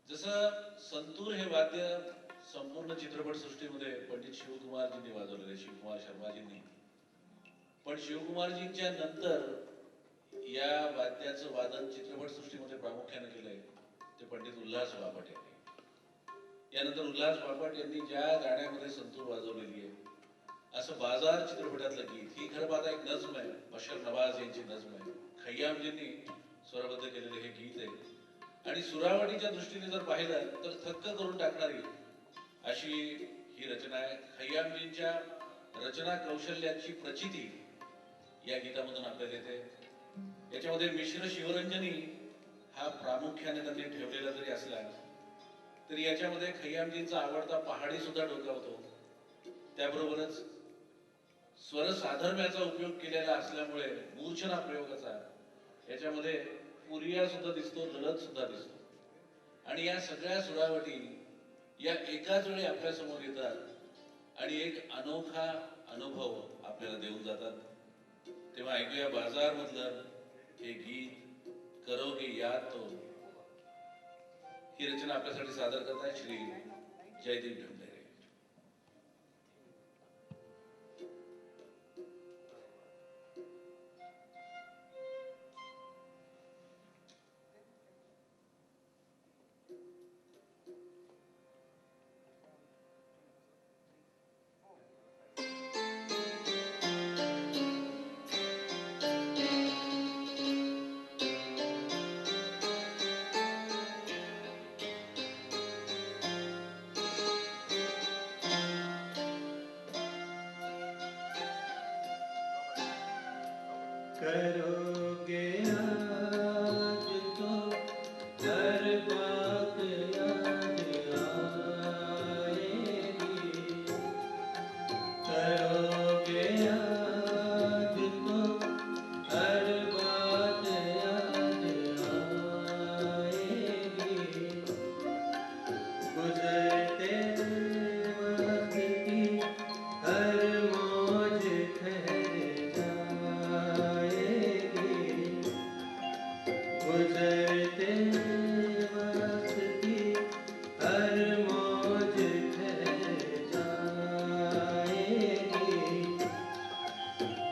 जसं संतूर हे वाद्य संपूर्ण चित्रपटसृष्टीमध्ये पंडित शिवकुमारजींनी वाजवलेले, शिवकुमार शर्माजींनी. पण शिवकुमारजींच्या नंतर या वाद्याचं वादन चित्रपटसृष्टीमध्ये प्रामुख्याने केलंय ते पंडित उल्हास बापट यांनी. यानंतर उल्हास बापट यांनी ज्या गाण्यामध्ये संतूर वाजवलेली आहे, असं बाजार चित्रपटातलं गीत, ही खरं पाहता एक नज्म आहे, बशर नवाज यांची नज्म आहे. खय्यामजींनी स्वरबद्ध केलेले हे गीत आहे आणि सुरावटीच्या दृष्टीने जर पाहिलं तर थक्क करून टाकणारी अशी ही रचना आहे. खय्यामजींच्या रचना कौशल्याची प्रचिती या गीतामधून आपल्याला येते. याच्यामध्ये मिश्र शिवरंजनी हा प्रामुख्याने त्यांनी ठेवलेला जरी असला तरी याच्यामध्ये खय्यामजींचा आवडता पहाडी सुद्धा डोकावतो. त्याबरोबरच स्वर साधर्म्याचा उपयोग केलेला असल्यामुळे मूर्छना प्रयोगाचा याच्यामध्ये पुरिया सुद्धा दिसतो, ललत सुद्धा दिसतो. आणि या सगळ्या सुरावटी या एकाच वेळी आपल्या समोर येतात आणि एक अनोखा अनुभव आपल्याला देऊन जातात. तेव्हा ऐकूया बाजार मधलं हे गीत, करोगे याद तो. ही रचना आपल्यासाठी सादर करताय श्री जयदीप ढमढेरे. करोगे याद तो हर बात याद आएगी. करोगे याद तो हर बात याद आएगी. गुजरते वक्त की हर मौज ठहर गुजरते वक्त की हर मौज ठहर जाएगी.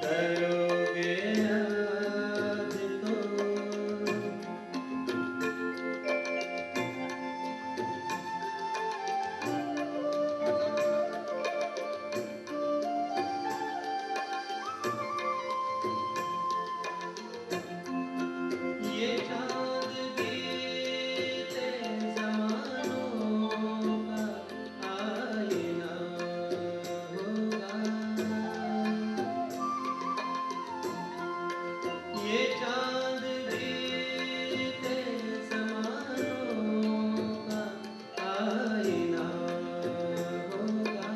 करोगे याद तो ये चाँद बीते ज़मानों का आईना होगा. ये चाँद बीते ज़मानों का आईना होगा.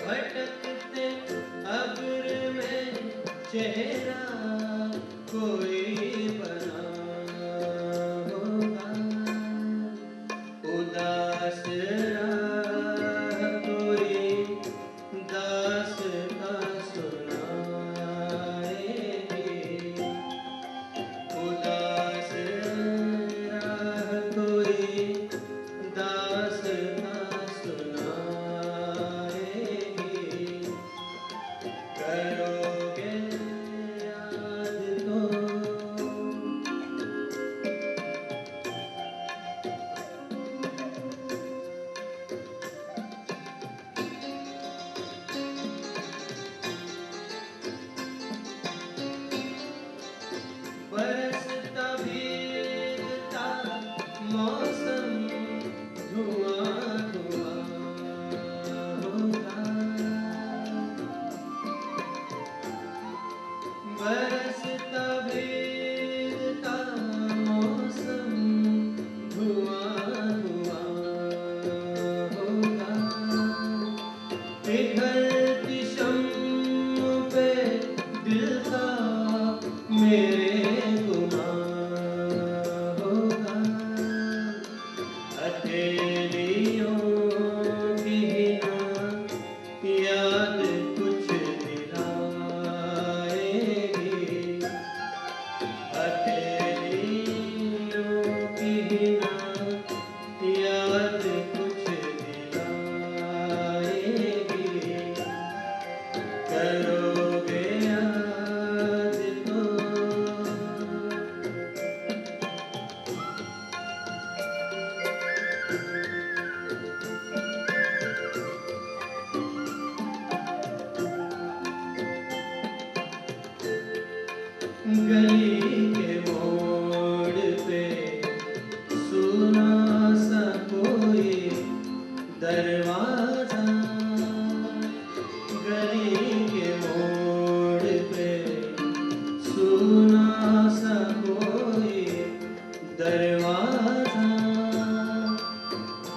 भटकते अब्र में चेहरा कोई बना होगा. उदास राह कोई दास्तां सुनाएगी. उदास राह कोई दास्तां सुनाएगी. करोगे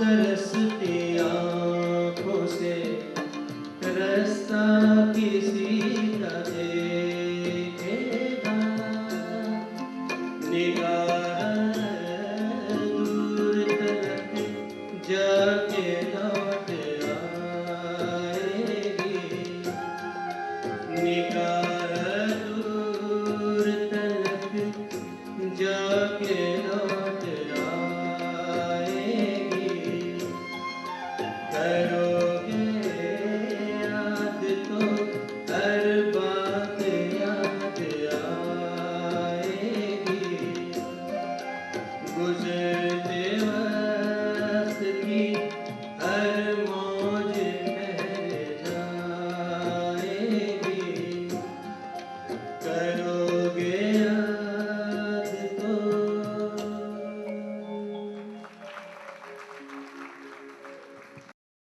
तरसते